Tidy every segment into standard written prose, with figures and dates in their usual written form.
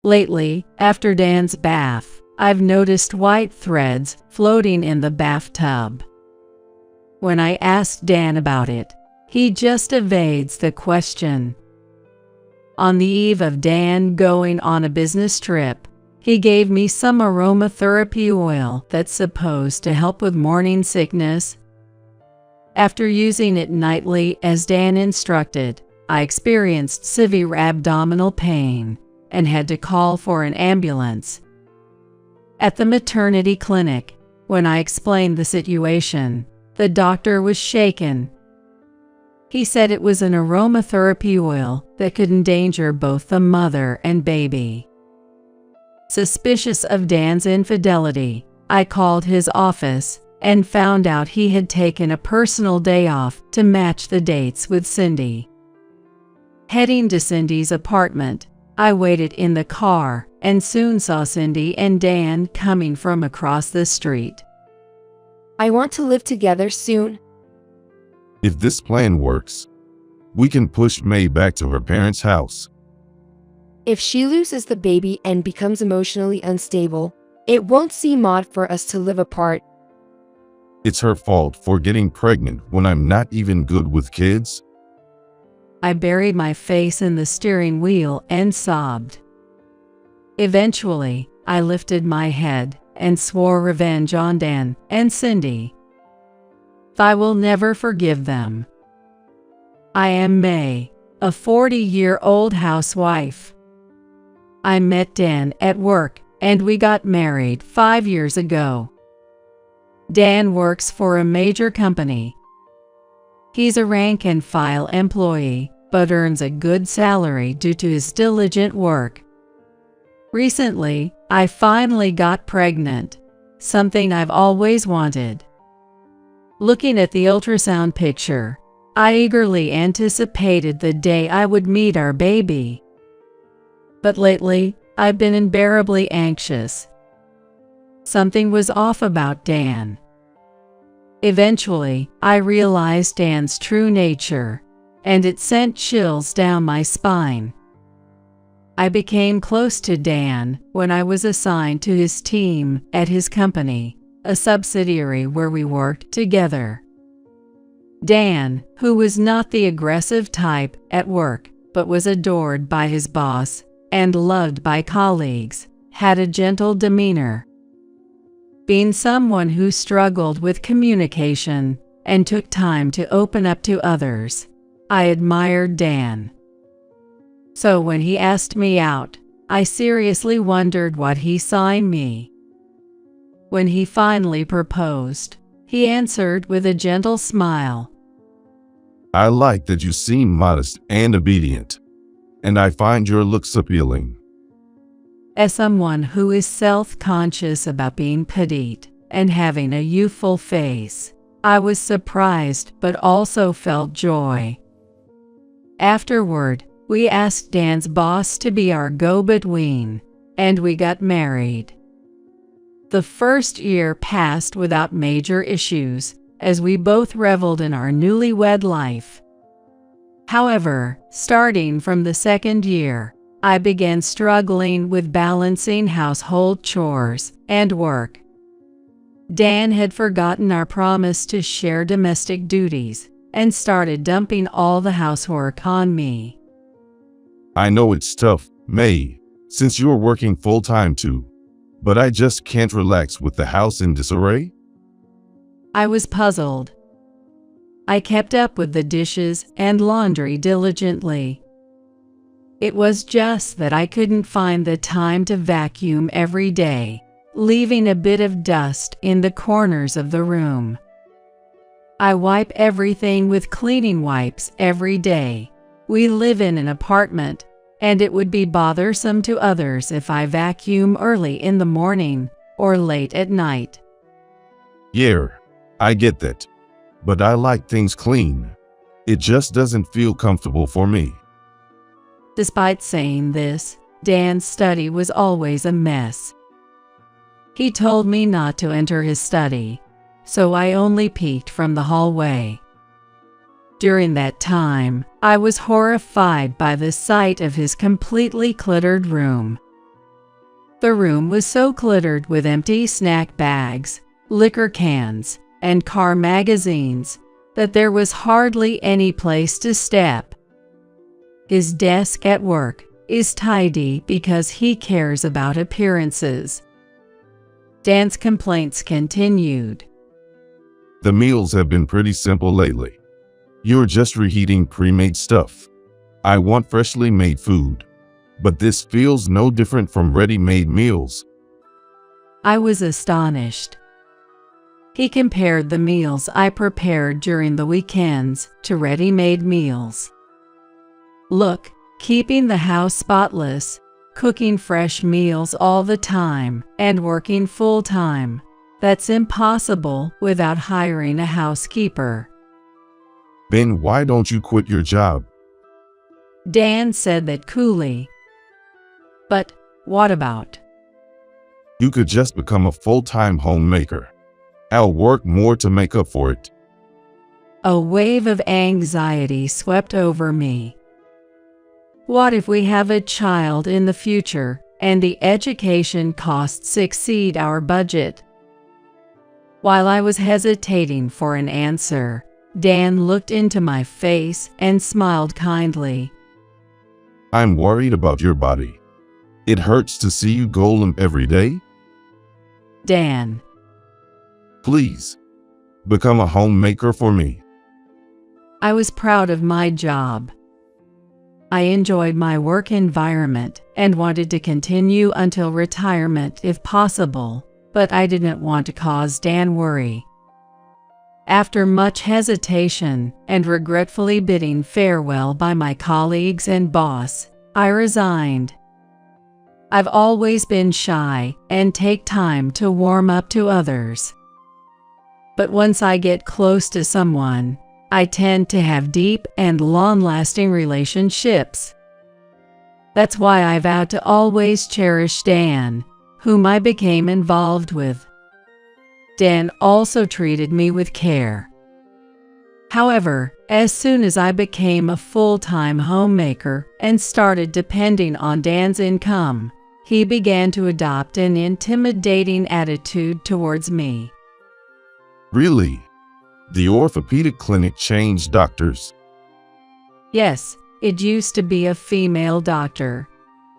Lately, after Dan's bath, I've noticed white threads floating in the bathtub. When I asked Dan about it, he just evades the question. On the eve of Dan going on a business trip, he gave me some aromatherapy oil that's supposed to help with morning sickness. After using it nightly as Dan instructed, I experienced severe abdominal pain and had to call for an ambulance. At the maternity clinic, when I explained the situation, the doctor was shaken. He said it was an aromatherapy oil that could endanger both the mother and baby. Suspicious of Dan's infidelity, I called his office and found out he had taken a personal day off to match the dates with Cindy. Heading to Cindy's apartment, I waited in the car and soon saw Cindy and Dan coming from across the street. I want to live together soon. If this plan works, we can push May back to her parents' house. If she loses the baby and becomes emotionally unstable, it won't seem odd for us to live apart. It's her fault for getting pregnant when I'm not even good with kids. I buried my face in the steering wheel and sobbed. Eventually, I lifted my head and swore revenge on Dan and Cindy. I will never forgive them. I am May, a 40-year-old housewife. I met Dan at work and we got married 5 years ago. Dan works for a major company. He's a rank-and-file employee, but earns a good salary due to his diligent work. Recently, I finally got pregnant, something I've always wanted. Looking at the ultrasound picture, I eagerly anticipated the day I would meet our baby. But lately, I've been unbearably anxious. Something was off about Dan. Eventually, I realized Dan's true nature, and it sent chills down my spine. I became close to Dan when I was assigned to his team at his company, a subsidiary where we worked together. Dan, who was not the aggressive type at work, but was adored by his boss and loved by colleagues, had a gentle demeanor. Being someone who struggled with communication and took time to open up to others, I admired Dan. So when he asked me out, I seriously wondered what he saw in me. When he finally proposed, he answered with a gentle smile. I like that you seem modest and obedient, and I find your looks appealing. As someone who is self-conscious about being petite and having a youthful face, I was surprised but also felt joy. Afterward, we asked Dan's boss to be our go-between, and we got married. The first year passed without major issues, as we both reveled in our newlywed life. However, starting from the second year, I began struggling with balancing household chores and work. Dan had forgotten our promise to share domestic duties and started dumping all the housework on me. I know it's tough, May, since you're working full-time too, but I just can't relax with the house in disarray. I was puzzled. I kept up with the dishes and laundry diligently. It was just that I couldn't find the time to vacuum every day, leaving a bit of dust in the corners of the room. I wipe everything with cleaning wipes every day. We live in an apartment, and it would be bothersome to others if I vacuum early in the morning or late at night. Yeah, I get that, but I like things clean. It just doesn't feel comfortable for me. Despite saying this, Dan's study was always a mess. He told me not to enter his study, so I only peeked from the hallway. During that time, I was horrified by the sight of his completely cluttered room. The room was so cluttered with empty snack bags, liquor cans, and car magazines that there was hardly any place to step. His desk at work is tidy because he cares about appearances. Dan's complaints continued. The meals have been pretty simple lately. You're just reheating pre-made stuff. I want freshly made food, but this feels no different from ready-made meals. I was astonished. He compared the meals I prepared during the weekends to ready-made meals. Look, keeping the house spotless, cooking fresh meals all the time, and working full-time. That's impossible without hiring a housekeeper. Then why don't you quit your job? Dan said that coolly. But what about? You could just become a full-time homemaker. I'll work more to make up for it. A wave of anxiety swept over me. What if we have a child in the future and the education costs exceed our budget? While I was hesitating for an answer, Dan looked into my face and smiled kindly. I'm worried about your body. It hurts to see you go limp every day. Dan, Please, become a homemaker for me. I was proud of my job. I enjoyed my work environment and wanted to continue until retirement if possible, but I didn't want to cause Dan worry. After much hesitation and regretfully bidding farewell by my colleagues and boss, I resigned. I've always been shy and take time to warm up to others. But once I get close to someone, I tend to have deep and long-lasting relationships. That's why I vowed to always cherish Dan, whom I became involved with. Dan also treated me with care. However, as soon as I became a full-time homemaker and started depending on Dan's income, he began to adopt an intimidating attitude towards me. Really? The orthopedic clinic changed doctors? Yes, it used to be a female doctor.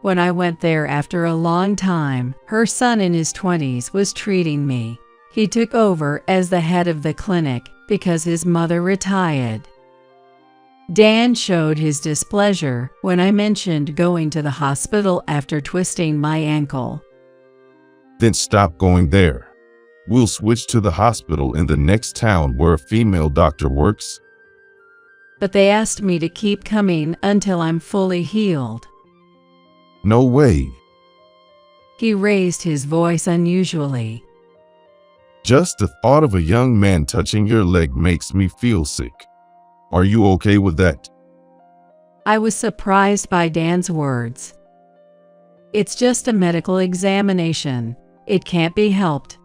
When I went there after a long time, her son in his 20s was treating me. He took over as the head of the clinic because his mother retired. Dan showed his displeasure when I mentioned going to the hospital after twisting my ankle. Then stop going there. We'll switch to the hospital in the next town where a female doctor works. But they asked me to keep coming until I'm fully healed. No way. He raised his voice unusually. Just the thought of a young man touching your leg makes me feel sick. Are you okay with that? I was surprised by Dan's words. It's just a medical examination. It can't be helped.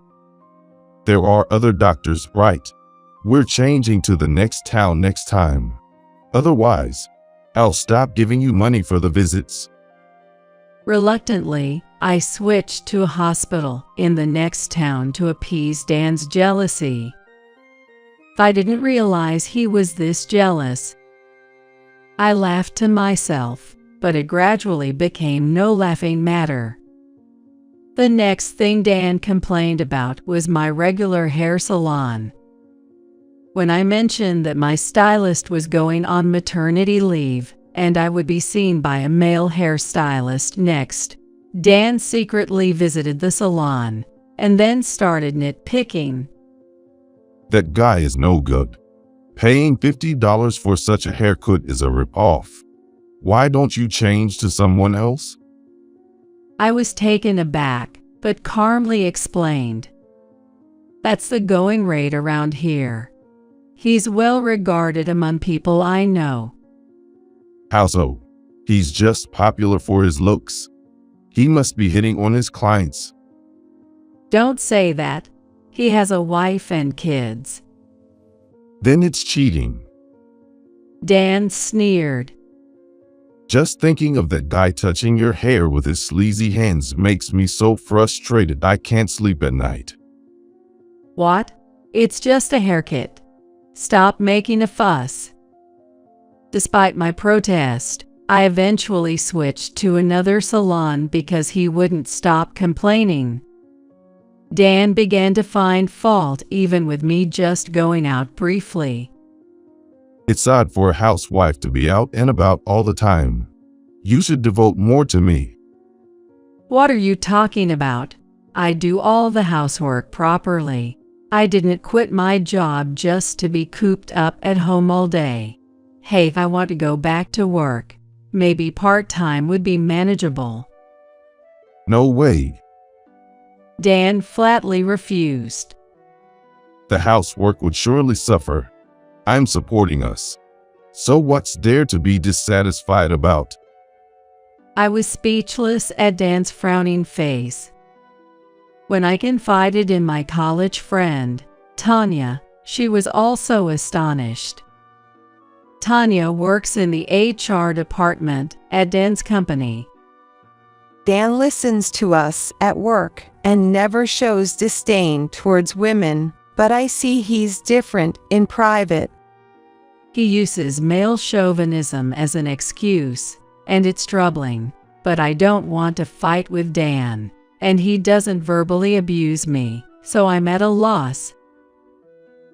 There are other doctors, right? We're changing to the next town next time. Otherwise, I'll stop giving you money for the visits. Reluctantly, I switched to a hospital in the next town to appease Dan's jealousy. I didn't realize he was this jealous. I laughed to myself, but it gradually became no laughing matter. The next thing Dan complained about was my regular hair salon. When I mentioned that my stylist was going on maternity leave and I would be seen by a male hairstylist next, Dan secretly visited the salon and then started nitpicking. That guy is no good. Paying $50 for such a haircut is a ripoff. Why don't you change to someone else? I was taken aback, but calmly explained. That's the going rate around here. He's well regarded among people I know. How so? He's just popular for his looks. He must be hitting on his clients. Don't say that. He has a wife and kids. Then it's cheating. Dan sneered. Just thinking of that guy touching your hair with his sleazy hands makes me so frustrated I can't sleep at night. What? It's just a haircut. Stop making a fuss. Despite my protest, I eventually switched to another salon because he wouldn't stop complaining. Dan began to find fault even with me just going out briefly. It's odd for a housewife to be out and about all the time. You should devote more to me. What are you talking about? I do all the housework properly. I didn't quit my job just to be cooped up at home all day. Hey, if I want to go back to work, maybe part-time would be manageable. No way. Dan flatly refused. The housework would surely suffer. I'm supporting us. So what's there to be dissatisfied about? I was speechless at Dan's frowning face. When I confided in my college friend, Tanya, she was also astonished. Tanya works in the HR department at Dan's company. Dan listens to us at work and never shows disdain towards women, but I see he's different in private. He uses male chauvinism as an excuse, and it's troubling, but I don't want to fight with Dan, and he doesn't verbally abuse me, so I'm at a loss.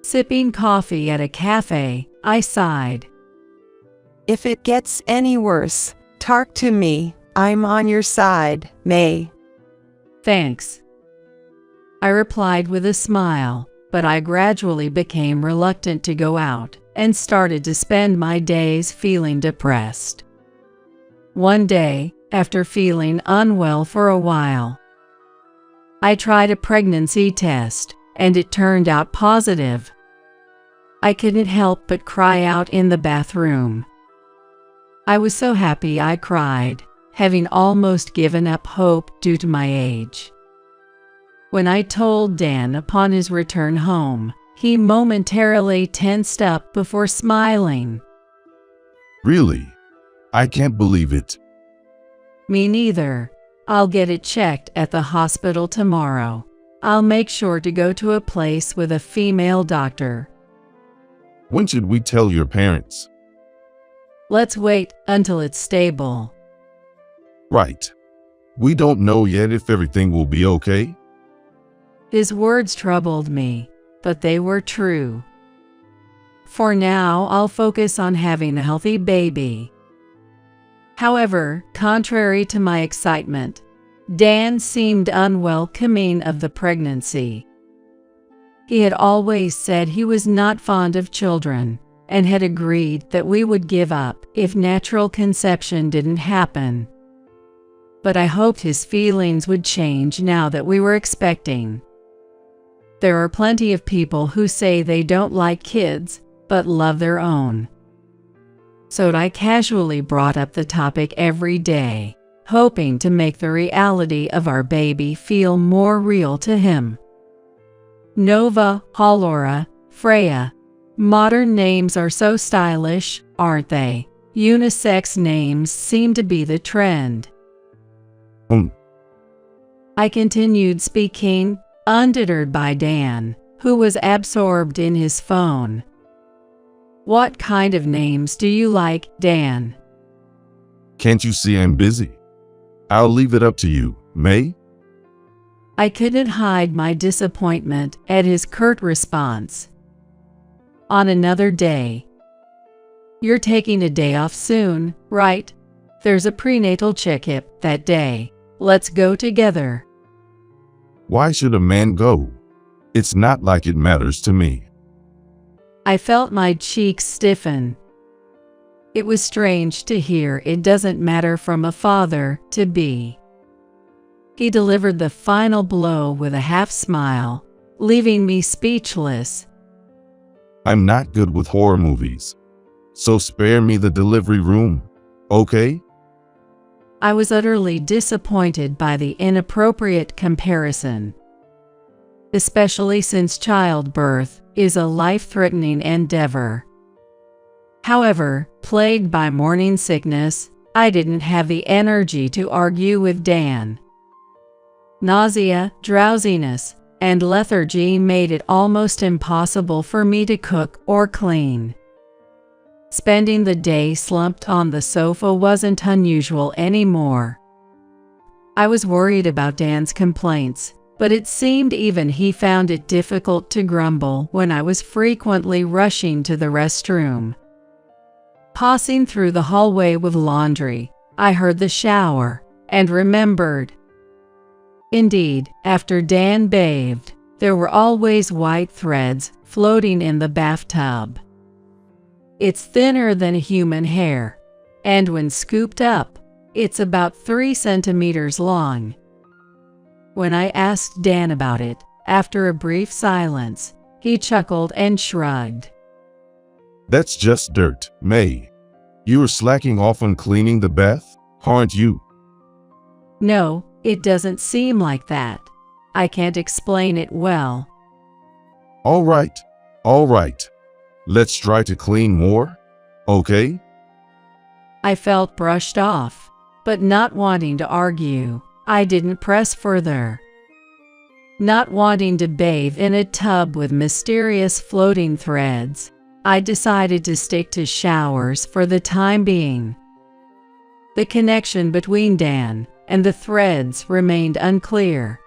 Sipping coffee at a cafe, I sighed. If it gets any worse, talk to me. I'm on your side, May. Thanks. I replied with a smile, but I gradually became reluctant to go out and started to spend my days feeling depressed. One day, after feeling unwell for a while, I tried a pregnancy test, and it turned out positive. I couldn't help but cry out in the bathroom. I was so happy I cried, having almost given up hope due to my age. When I told Dan upon his return home, he momentarily tensed up before smiling. Really? I can't believe it. Me neither. I'll get it checked at the hospital tomorrow. I'll make sure to go to a place with a female doctor. When should we tell your parents? Let's wait until it's stable. Right. We don't know yet if everything will be okay. His words troubled me, but they were true. For now, I'll focus on having a healthy baby. However, contrary to my excitement, Dan seemed unwelcoming of the pregnancy. He had always said he was not fond of children and had agreed that we would give up if natural conception didn't happen. But I hoped his feelings would change now that we were expecting. There are plenty of people who say they don't like kids, but love their own. So I casually brought up the topic every day, hoping to make the reality of our baby feel more real to him. Nova, Halora, Freya. Modern names are so stylish, aren't they? Unisex names seem to be the trend. I continued speaking, undeterred by Dan, who was absorbed in his phone. What kind of names do you like, Dan? Can't you see I'm busy? I'll leave it up to you, May. I couldn't hide my disappointment at his curt response. On another day. You're taking a day off soon, right? There's a prenatal checkup that day. Let's go together. Why should a man go? It's not like it matters to me. I felt my cheeks stiffen. It was strange to hear it doesn't matter from a father-to-be. He delivered the final blow with a half smile, leaving me speechless. I'm not good with horror movies. So spare me the delivery room, okay? I was utterly disappointed by the inappropriate comparison, especially since childbirth is a life-threatening endeavor. However, plagued by morning sickness, I didn't have the energy to argue with Dan. Nausea, drowsiness, and lethargy made it almost impossible for me to cook or clean. Spending the day slumped on the sofa wasn't unusual anymore. I was worried about Dan's complaints, but it seemed even he found it difficult to grumble when I was frequently rushing to the restroom. Passing through the hallway with laundry, I heard the shower and remembered. Indeed, after Dan bathed, there were always white threads floating in the bathtub. It's thinner than human hair, and when scooped up, it's about 3 centimeters long. When I asked Dan about it, after a brief silence, he chuckled and shrugged. That's just dirt, May. You are slacking off on cleaning the bath, aren't you? No, it doesn't seem like that. I can't explain it well. All right. Let's try to clean more, okay? I felt brushed off, but not wanting to argue, I didn't press further. Not wanting to bathe in a tub with mysterious floating threads, I decided to stick to showers for the time being. The connection between Dan and the threads remained unclear.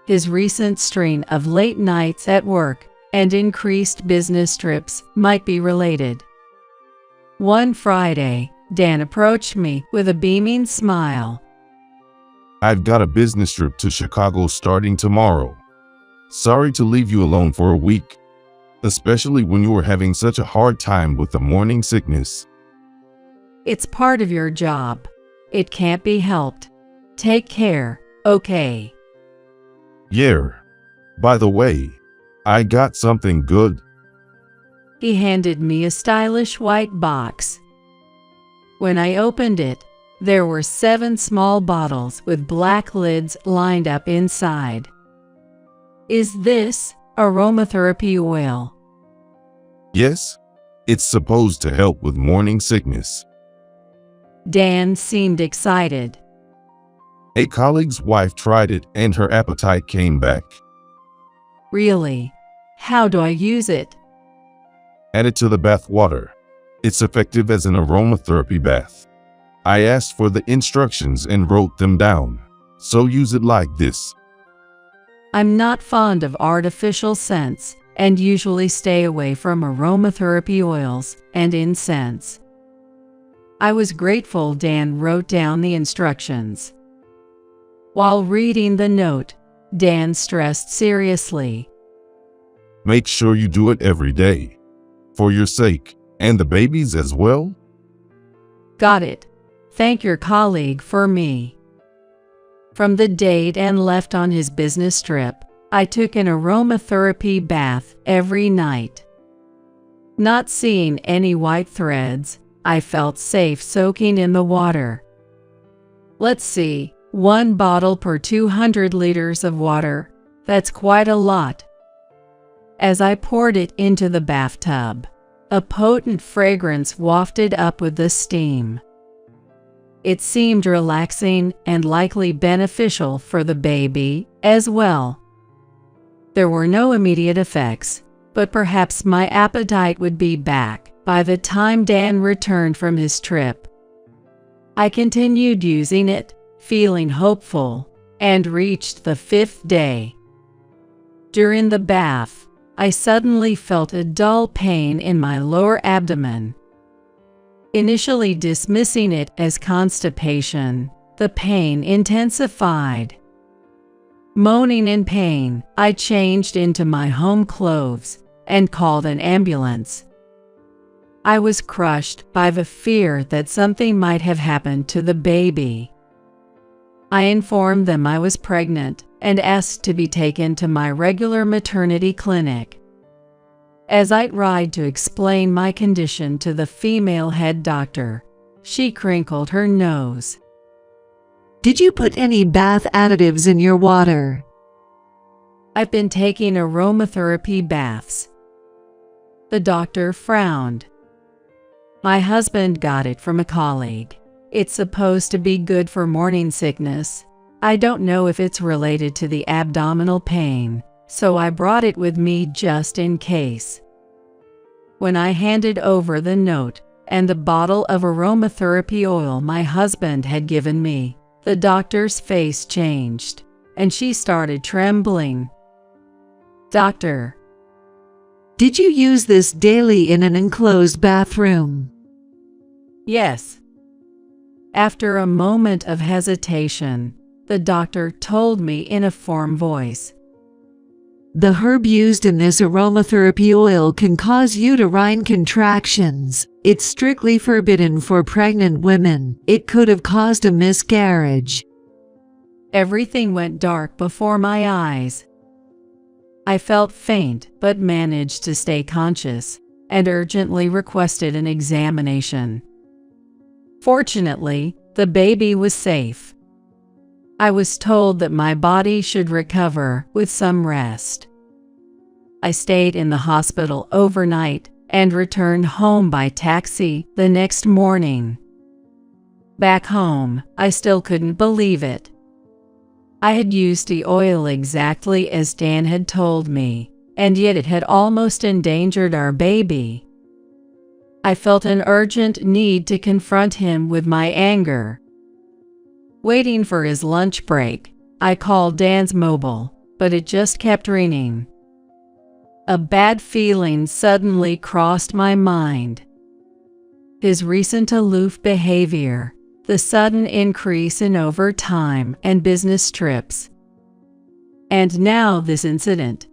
His recent string of late nights at work and increased business trips might be related. One Friday, Dan approached me with a beaming smile. I've got a business trip to Chicago starting tomorrow. Sorry to leave you alone for a week, especially when you were having such a hard time with the morning sickness. It's part of your job. It can't be helped. Take care, okay? Yeah. By the way, I got something good. He handed me a stylish white box. When I opened it, there were 7 small bottles with black lids lined up inside. Is this aromatherapy oil? Yes, it's supposed to help with morning sickness. Dan seemed excited. A colleague's wife tried it and her appetite came back. Really? How do I use it? Add it to the bath water. It's effective as an aromatherapy bath. I asked for the instructions and wrote them down, so use it like this. I'm not fond of artificial scents and usually stay away from aromatherapy oils and incense. I was grateful Dan wrote down the instructions. While reading the note, Dan stressed seriously. Make sure you do it every day. For your sake, and the baby's as well. Got it. Thank your colleague for me. From the day Dan left on his business trip, I took an aromatherapy bath every night. Not seeing any white threads, I felt safe soaking in the water. Let's see, 1 bottle per 200 liters of water. That's quite a lot. As I poured it into the bathtub, a potent fragrance wafted up with the steam. It seemed relaxing and likely beneficial for the baby as well. There were no immediate effects, but perhaps my appetite would be back by the time Dan returned from his trip. I continued using it, feeling hopeful, and reached the 5th day. During the bath, I suddenly felt a dull pain in my lower abdomen. Initially dismissing it as constipation, the pain intensified. Moaning in pain, I changed into my home clothes and called an ambulance. I was crushed by the fear that something might have happened to the baby. I informed them I was pregnant and asked to be taken to my regular maternity clinic. As I tried to explain my condition to the female head doctor, she crinkled her nose. Did you put any bath additives in your water? I've been taking aromatherapy baths. The doctor frowned. My husband got it from a colleague. It's supposed to be good for morning sickness. I don't know if it's related to the abdominal pain, so I brought it with me just in case. When I handed over the note and the bottle of aromatherapy oil my husband had given me, the doctor's face changed, and she started trembling. "Doctor, Did you use this daily in an enclosed bathroom? yes." After a moment of hesitation, the doctor told me in a firm voice, The herb used in this aromatherapy oil can cause uterine contractions. It's strictly forbidden for pregnant women. It could have caused a miscarriage. Everything went dark before my eyes. I felt faint but managed to stay conscious and urgently requested an examination. Fortunately, the baby was safe. I was told that my body should recover with some rest. I stayed in the hospital overnight and returned home by taxi the next morning. Back home, I still couldn't believe it. I had used the oil exactly as Dan had told me, and yet it had almost endangered our baby. I felt an urgent need to confront him with my anger. Waiting for his lunch break, I called Dan's mobile, but it just kept ringing. A bad feeling suddenly crossed my mind. His recent aloof behavior, the sudden increase in overtime and business trips, and now this incident.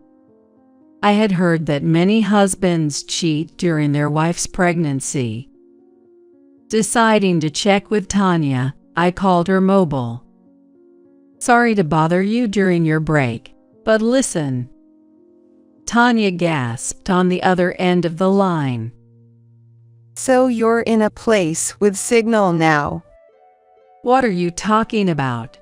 I had heard that many husbands cheat during their wife's pregnancy. Deciding to check with Tanya, I called her mobile. "Sorry to bother you during your break, but listen." Tanya gasped on the other end of the line. So you're in a place with signal now. "What are you talking about?"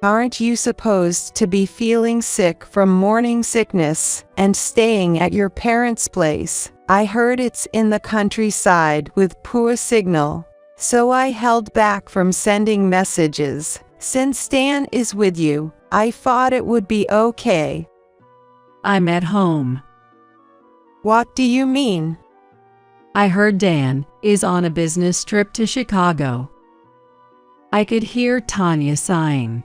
Aren't you supposed to be feeling sick from morning sickness and staying at your parents' place? I heard it's in the countryside with poor signal. So I held back from sending messages. Since Dan is with you, I thought it would be okay. "I'm at home." What do you mean? I heard Dan is on a business trip to Chicago. I could hear Tanya sighing.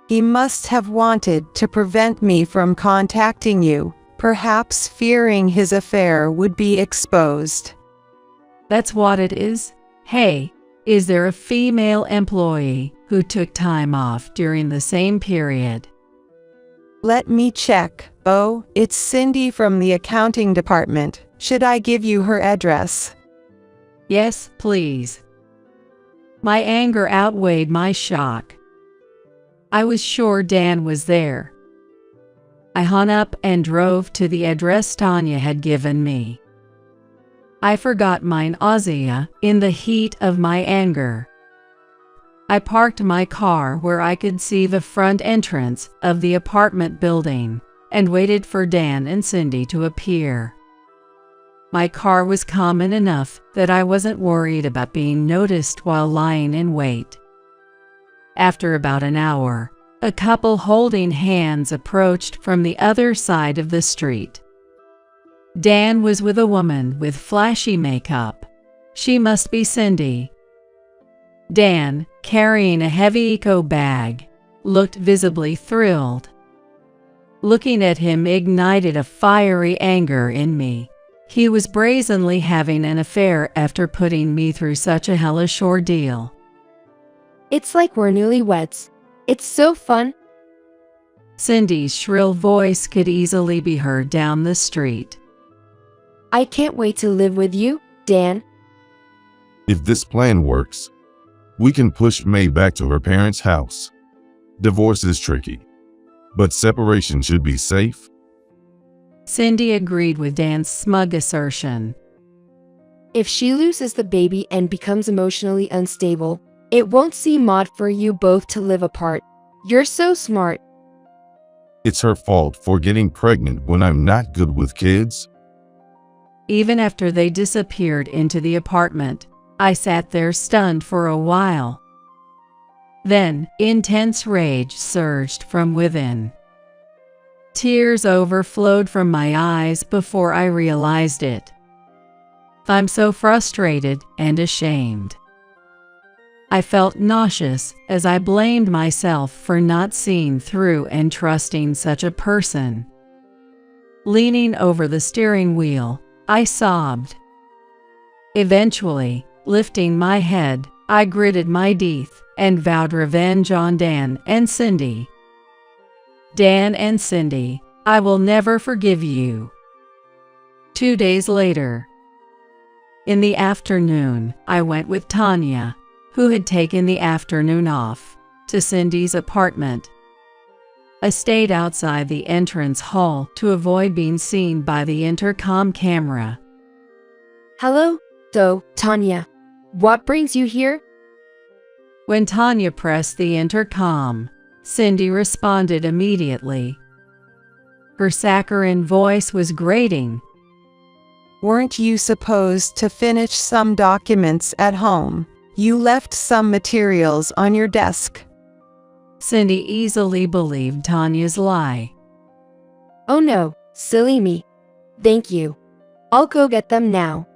He must have wanted to prevent me from contacting you, perhaps fearing his affair would be exposed. That's what it is. Hey, is there a female employee who took time off during the same period? Let me check. Oh, it's Cindy from the accounting department. Should I give you her address? Yes, please. My anger outweighed my shock. I was sure Dan was there. I hung up and drove to the address Tanya had given me. I forgot my nausea in the heat of my anger. I parked my car where I could see the front entrance of the apartment building and waited for Dan and Cindy to appear. My car was common enough that I wasn't worried about being noticed while lying in wait. After about an hour, a couple holding hands approached from the other side of the street. Dan was with a woman with flashy makeup. She must be Cindy. Dan, carrying a heavy eco bag, looked visibly thrilled. Looking at him ignited a fiery anger in me. He was brazenly having an affair after putting me through such a hellish ordeal. It's like we're newlyweds. It's so fun. Cindy's shrill voice could easily be heard down the street. I can't wait to live with you, Dan. If this plan works, we can push May back to her parents' house. Divorce is tricky, but separation should be safe. Cindy agreed with Dan's smug assertion. If she loses the baby and becomes emotionally unstable, it won't seem odd for you both to live apart. You're so smart. It's her fault for getting pregnant when I'm not good with kids. Even after they disappeared into the apartment, I sat there stunned for a while. Then, intense rage surged from within. Tears overflowed from my eyes before I realized it. I'm so frustrated and ashamed. I felt nauseous as I blamed myself for not seeing through and trusting such a person. Leaning over the steering wheel, I sobbed. Eventually, lifting my head, I gritted my teeth and vowed revenge on Dan and Cindy. Dan and Cindy, I will never forgive you. 2 days later. In the afternoon, I went with Tanya, who had taken the afternoon off, to Cindy's apartment. I stayed outside the entrance hall to avoid being seen by the intercom camera. Hello, Tanya. What brings you here? When Tanya pressed the intercom, Cindy responded immediately. Her saccharine voice was grating. Weren't you supposed to finish some documents at home? You left some materials on your desk. Cindy easily believed Tanya's lie. Oh no, silly me. Thank you. I'll go get them now.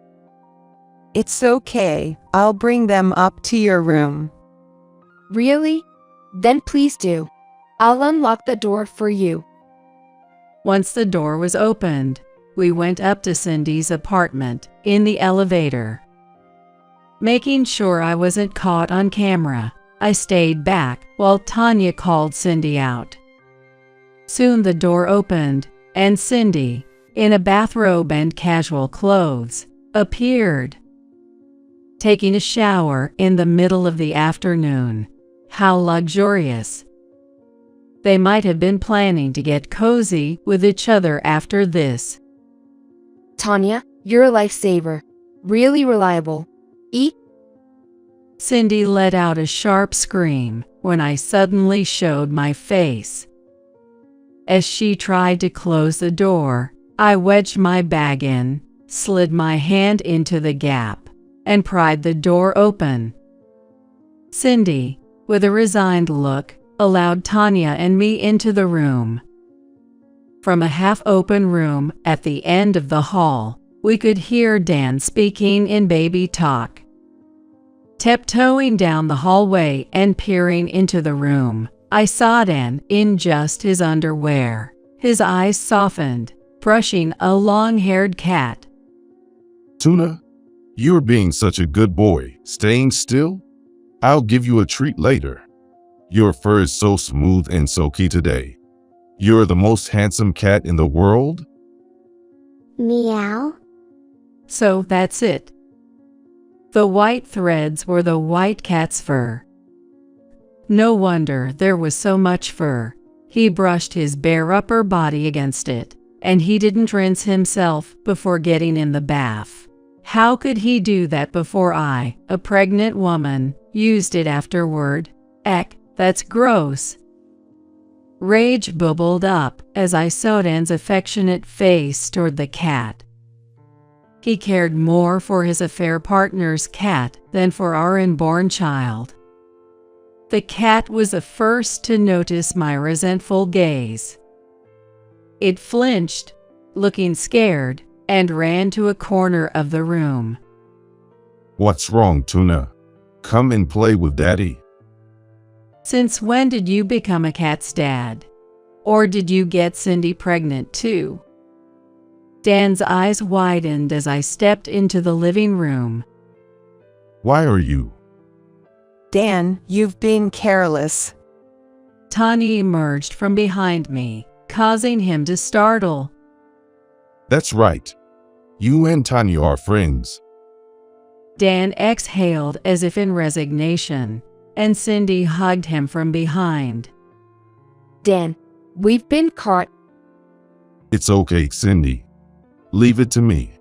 It's okay, I'll bring them up to your room. Really? Then please do. I'll unlock the door for you. Once the door was opened, we went up to Cindy's apartment in the elevator. Making sure I wasn't caught on camera, I stayed back while Tanya called Cindy out. Soon the door opened, and Cindy, in a bathrobe and casual clothes, appeared. Taking a shower in the middle of the afternoon. How luxurious. They might have been planning to get cozy with each other after this. Tanya, you're a lifesaver. Really reliable. Eat. Cindy let out a sharp scream when I suddenly showed my face. As she tried to close the door, I wedged my bag in, slid my hand into the gap, and pried the door open. Cindy, with a resigned look, allowed Tanya and me into the room. From a half-open room at the end of the hall, we could hear Dan speaking in baby talk. Tiptoeing down the hallway and peering into the room, I saw Dan in just his underwear. His eyes softened, brushing a long-haired cat. Tuna, you're being such a good boy, staying still. I'll give you a treat later. Your fur is so smooth and silky today. You're the most handsome cat in the world. Meow. So that's it. The white threads were the white cat's fur. No wonder there was so much fur. He brushed his bare upper body against it, and he didn't rinse himself before getting in the bath. How could he do that before I, a pregnant woman, used it afterward? Eck, that's gross. Rage bubbled up as I saw Dan's affectionate face toward the cat. He cared more for his affair partner's cat than for our unborn child. The cat was the first to notice my resentful gaze. It flinched, looking scared, and ran to a corner of the room. What's wrong, Tuna? Come and play with Daddy. Since when did you become a cat's dad? Or did you get Cindy pregnant too? Dan's eyes widened as I stepped into the living room. Why are you? Dan, you've been careless. Tanya emerged from behind me, causing him to startle. That's right. You and Tanya are friends. Dan exhaled as if in resignation, and Cindy hugged him from behind. Dan, we've been caught. It's okay, Cindy. Leave it to me.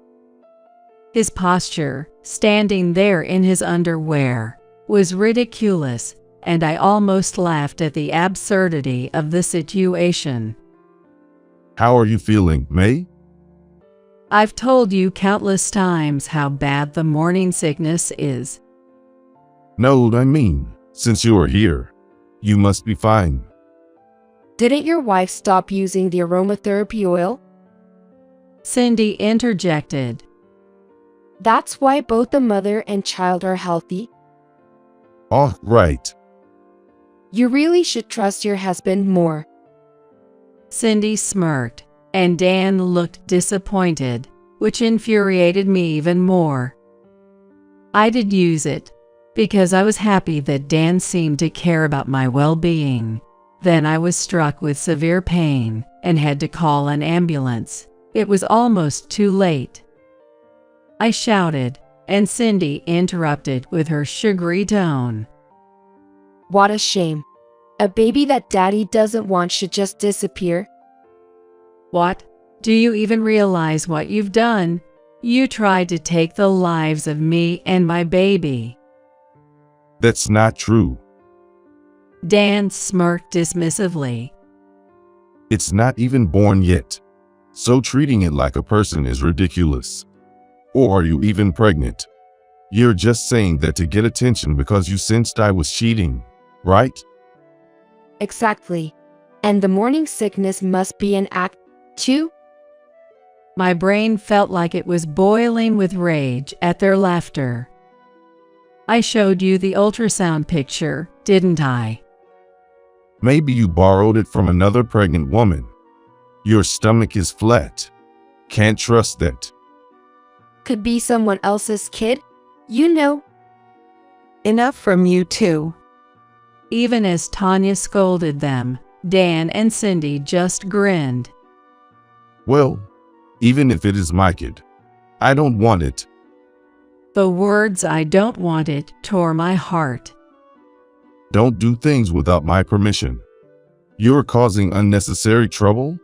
His posture, standing there in his underwear, was ridiculous, and I almost laughed at the absurdity of the situation. How are you feeling, May? I've told you countless times how bad the morning sickness is. No, I mean, since you are here, you must be fine. Didn't your wife stop using the aromatherapy oil? Cindy interjected. That's why both the mother and child are healthy. Oh, right. You really should trust your husband more. Cindy smirked, and Dan looked disappointed, which infuriated me even more. I did use it, because I was happy that Dan seemed to care about my well-being. Then I was struck with severe pain and had to call an ambulance. It was almost too late. I shouted, and Cindy interrupted with her sugary tone. What a shame. A baby that daddy doesn't want should just disappear. What? Do you even realize what you've done? You tried to take the lives of me and my baby. That's not true. Dan smirked dismissively. It's not even born yet. So treating it like a person is ridiculous. Or are you even pregnant? You're just saying that to get attention because you sensed I was cheating, right? Exactly. And the morning sickness must be an act, too? My brain felt like it was boiling with rage at their laughter. I showed you the ultrasound picture, didn't I? Maybe you borrowed it from another pregnant woman. Your stomach is flat. Can't trust that. Could be someone else's kid, you know. Enough from you two. Even as Tanya scolded them, Dan and Cindy just grinned. Well, even if it is my kid, I don't want it. The words "I don't want it" tore my heart. Don't do things without my permission. You're causing unnecessary trouble?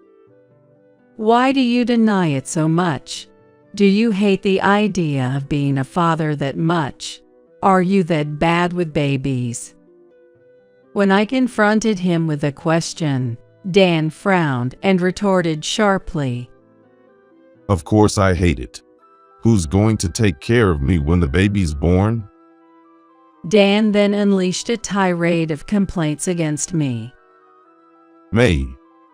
Why do you deny it so much? Do you hate the idea of being a father that much? Are you that bad with babies? When I confronted him with the question, Dan frowned and retorted sharply. Of course I hate it. Who's going to take care of me when the baby's born? Dan then unleashed a tirade of complaints against me. May,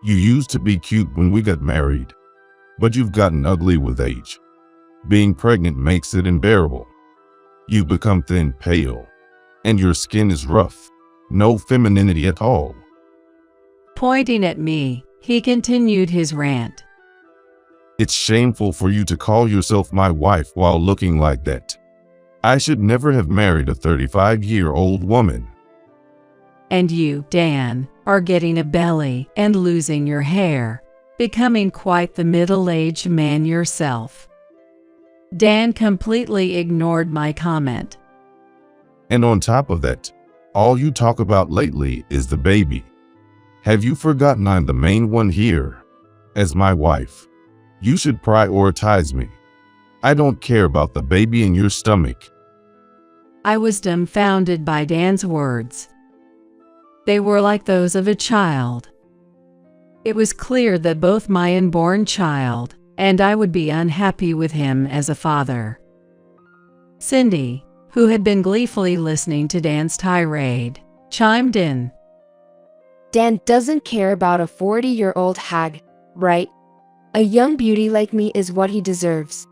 you used to be cute when we got married, but you've gotten ugly with age. Being pregnant makes it unbearable. You've become thin, pale, and your skin is rough. No femininity at all. Pointing at me, he continued his rant. It's shameful for you to call yourself my wife while looking like that. I should never have married a 35-year-old woman. And you, Dan, are getting a belly and losing your hair, becoming quite the middle-aged man yourself. Dan completely ignored my comment. And on top of that, all you talk about lately is the baby. Have you forgotten I'm the main one here? As my wife, you should prioritize me. I don't care about the baby in your stomach. I was dumbfounded by Dan's words. They were like those of a child. It was clear that both my unborn child and I would be unhappy with him as a father. Cindy, who had been gleefully listening to Dan's tirade, chimed in. Dan doesn't care about a 40-year-old hag, right? A young beauty like me is what he deserves.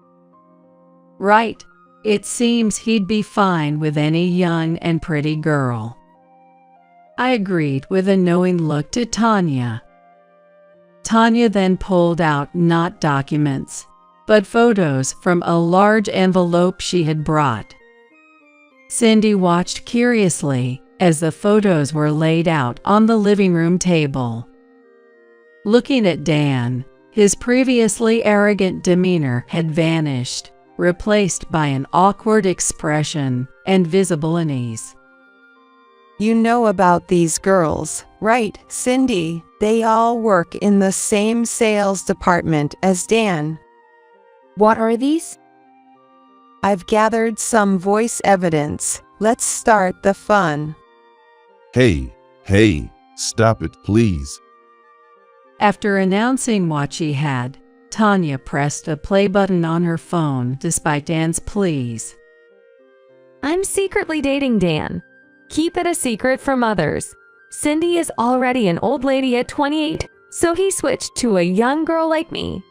Right. It seems he'd be fine with any young and pretty girl. I agreed with a knowing look to Tanya. Tanya then pulled out not documents, but photos from a large envelope she had brought. Cindy watched curiously as the photos were laid out on the living room table. Looking at Dan, his previously arrogant demeanor had vanished, replaced by an awkward expression and visible unease. You know about these girls, right, Cindy? They all work in the same sales department as Dan. What are these? I've gathered some voice evidence. Let's start the fun. Hey, stop it, please. After announcing what she had, Tanya pressed the play button on her phone despite Dan's pleas. I'm secretly dating Dan. Keep it a secret from others. Cindy is already an old lady at 28, so he switched to a young girl like me.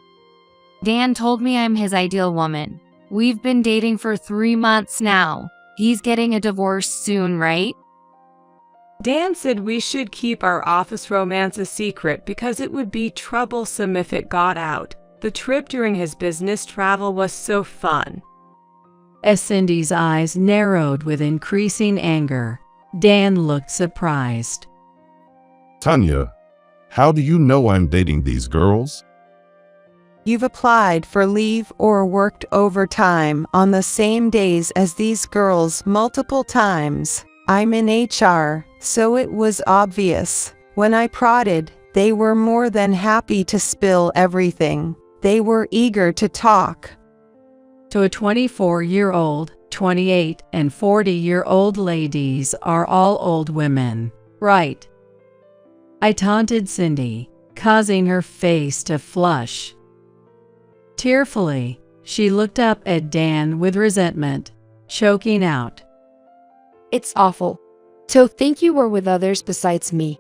Dan told me I'm his ideal woman. We've been dating for 3 months now. He's getting a divorce soon, right? Dan said we should keep our office romance a secret because it would be troublesome if it got out. The trip during his business travel was so fun. As Cindy's eyes narrowed with increasing anger, Dan looked surprised. Tanya, how do you know I'm dating these girls? You've applied for leave or worked overtime on the same days as these girls multiple times. I'm in HR, so it was obvious. When I prodded, they were more than happy to spill everything. They were eager to talk. To a 24-year-old, 28 and 40-year-old ladies are all old women, right? I taunted Cindy, causing her face to flush. Tearfully, she looked up at Dan with resentment, choking out. It's awful. To think you were with others besides me.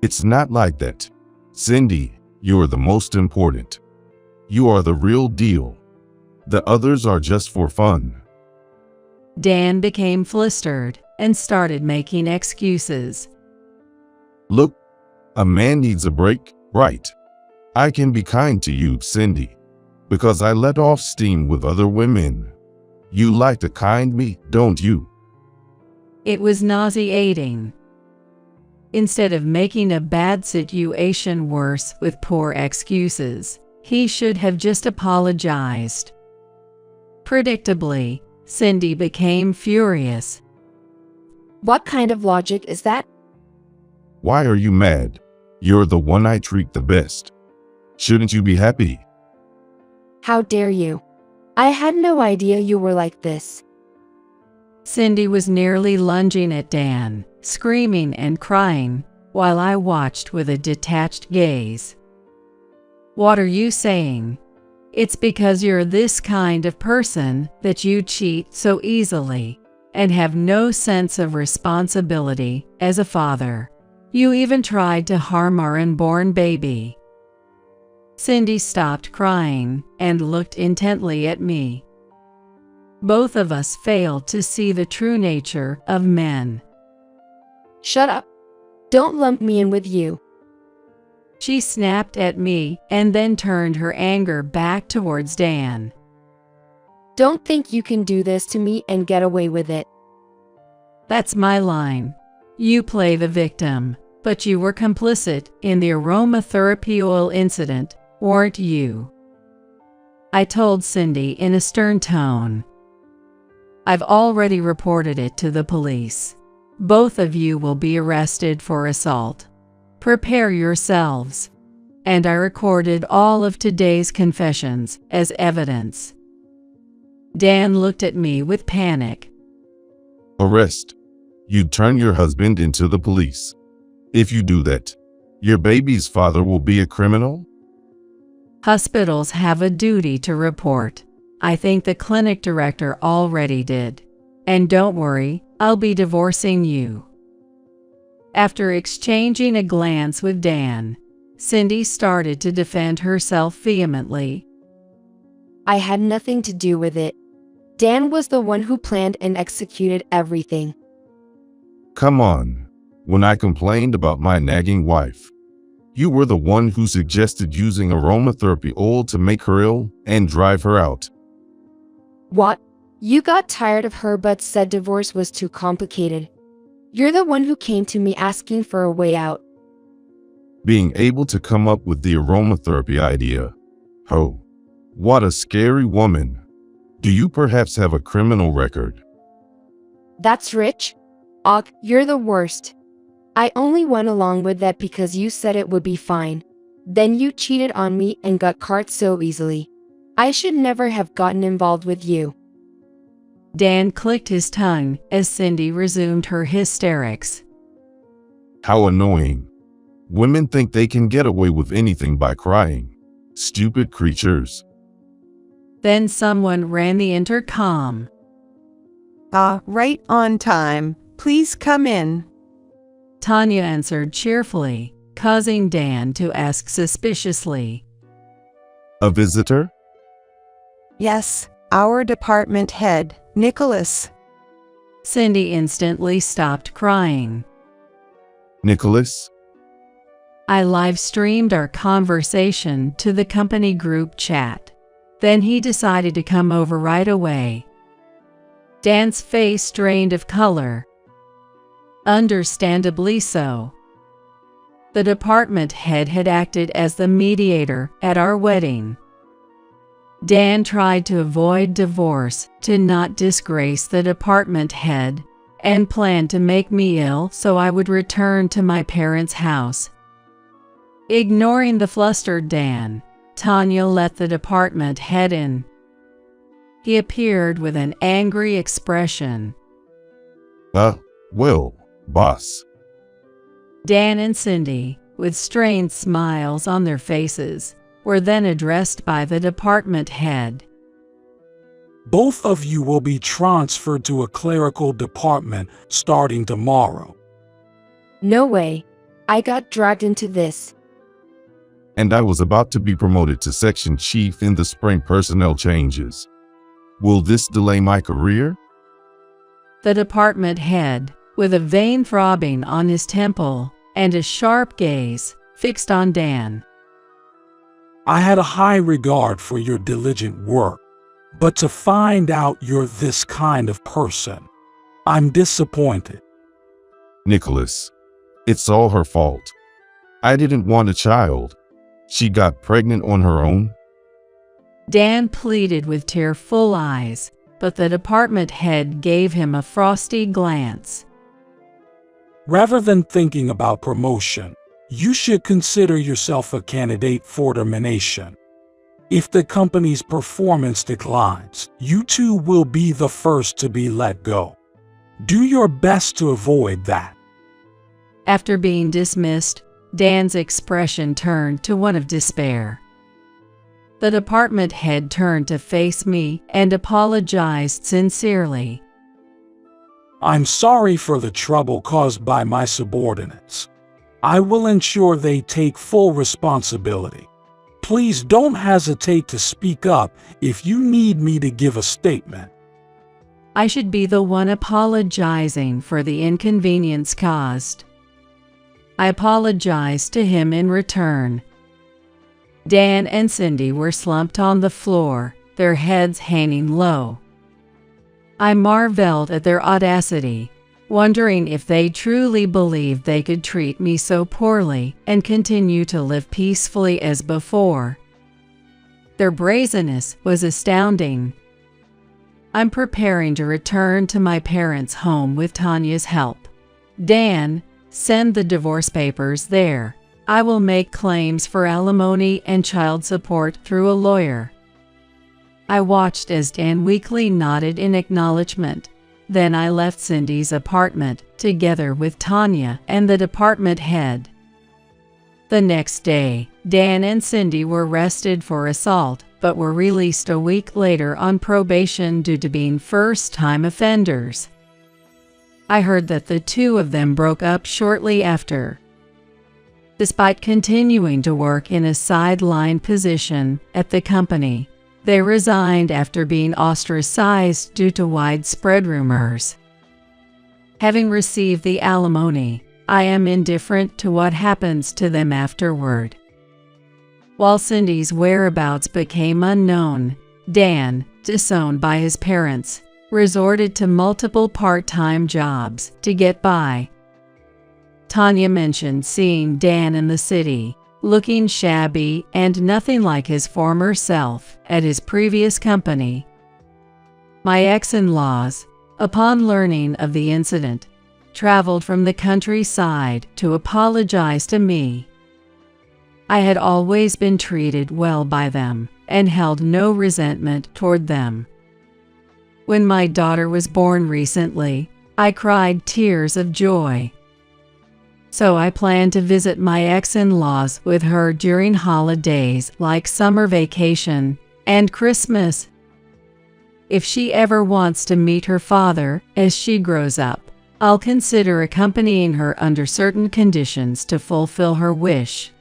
It's not like that. Cindy, you're the most important. You are the real deal. The others are just for fun. Dan became flustered and started making excuses. Look, a man needs a break, right? I can be kind to you, Cindy, because I let off steam with other women. You like to kind me, don't you? It was nauseating. Instead of making a bad situation worse with poor excuses, he should have just apologized. Predictably, Cindy became furious. What kind of logic is that? Why are you mad? You're the one I treat the best. Shouldn't you be happy? How dare you? I had no idea you were like this. Cindy was nearly lunging at Dan, screaming and crying, while I watched with a detached gaze. What are you saying? It's because you're this kind of person that you cheat so easily and have no sense of responsibility as a father. You even tried to harm our unborn baby. Cindy stopped crying and looked intently at me. Both of us failed to see the true nature of men. Shut up. Don't lump me in with you. She snapped at me and then turned her anger back towards Dan. Don't think you can do this to me and get away with it. That's my line. You play the victim, but you were complicit in the aromatherapy oil incident, weren't you? I told Cindy in a stern tone. I've already reported it to the police. Both of you will be arrested for assault. Prepare yourselves. And I recorded all of today's confessions as evidence. Dan looked at me with panic. Arrest. You'd turn your husband into the police. If you do that, your baby's father will be a criminal? Hospitals have a duty to report. I think the clinic director already did. And don't worry, I'll be divorcing you. After exchanging a glance with Dan, Cindy started to defend herself vehemently. I had nothing to do with it. Dan was the one who planned and executed everything. Come on. When I complained about my nagging wife, you were the one who suggested using aromatherapy oil to make her ill and drive her out. What? You got tired of her but said divorce was too complicated. You're the one who came to me asking for a way out. Being able to come up with the aromatherapy idea. Oh, what a scary woman. Do you perhaps have a criminal record? That's rich? Och, you're the worst. I only went along with that because you said it would be fine. Then you cheated on me and got caught so easily. I should never have gotten involved with you. Dan clicked his tongue as Cindy resumed her hysterics. How annoying. Women think they can get away with anything by crying. Stupid creatures. Then someone ran the intercom. Right on time. Please come in. Tanya answered cheerfully, causing Dan to ask suspiciously. A visitor? Yes, our department head, Nicholas. Cindy instantly stopped crying. Nicholas? I live-streamed our conversation to the company group chat. Then he decided to come over right away. Dan's face drained of color. Understandably so. The department head had acted as the mediator at our wedding. Dan tried to avoid divorce to not disgrace the department head and planned to make me ill so I would return to my parents' house. Ignoring the flustered Dan, Tanya let the department head in. He appeared with an angry expression. Well, boss. Dan and Cindy, with strained smiles on their faces, were then addressed by the department head. Both of you will be transferred to a clerical department starting tomorrow. No way. I got dragged into this. And I was about to be promoted to section chief in the spring personnel changes. Will this delay my career? The department head, with a vein throbbing on his temple and a sharp gaze fixed on Dan. I had a high regard for your diligent work, but to find out you're this kind of person, I'm disappointed. Nicholas, it's all her fault. I didn't want a child. She got pregnant on her own. Dan pleaded with tearful eyes, but the department head gave him a frosty glance. Rather than thinking about promotion, you should consider yourself a candidate for termination. If the company's performance declines, you too will be the first to be let go. Do your best to avoid that. After being dismissed, Dan's expression turned to one of despair. The department head turned to face me and apologized sincerely. I'm sorry for the trouble caused by my subordinates. I will ensure they take full responsibility. Please don't hesitate to speak up if you need me to give a statement. I should be the one apologizing for the inconvenience caused. I apologized to him in return. Dan and Cindy were slumped on the floor, their heads hanging low. I marveled at their audacity, wondering if they truly believed they could treat me so poorly and continue to live peacefully as before. Their brazenness was astounding. I'm preparing to return to my parents' home with Tanya's help. Dan, send the divorce papers there. I will make claims for alimony and child support through a lawyer. I watched as Dan weakly nodded in acknowledgement. Then I left Cindy's apartment, together with Tanya and the department head. The next day, Dan and Cindy were arrested for assault, but were released a week later on probation due to being first-time offenders. I heard that the two of them broke up shortly after. Despite continuing to work in a sideline position at the company, they resigned after being ostracized due to widespread rumors. Having received the alimony, I am indifferent to what happens to them afterward. While Cindy's whereabouts became unknown, Dan, disowned by his parents, resorted to multiple part-time jobs to get by. Tanya mentioned seeing Dan in the city, looking shabby and nothing like his former self at his previous company. My ex-in-laws, upon learning of the incident, traveled from the countryside to apologize to me. I had always been treated well by them and held no resentment toward them. When my daughter was born recently, I cried tears of joy. So I plan to visit my ex-in-laws with her during holidays like summer vacation and Christmas. If she ever wants to meet her father as she grows up, I'll consider accompanying her under certain conditions to fulfill her wish.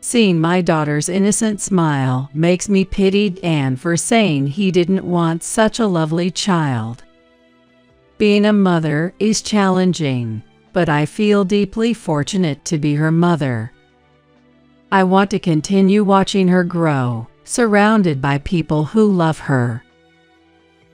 Seeing my daughter's innocent smile makes me pity Dan for saying he didn't want such a lovely child. Being a mother is challenging, but I feel deeply fortunate to be her mother. I want to continue watching her grow, surrounded by people who love her.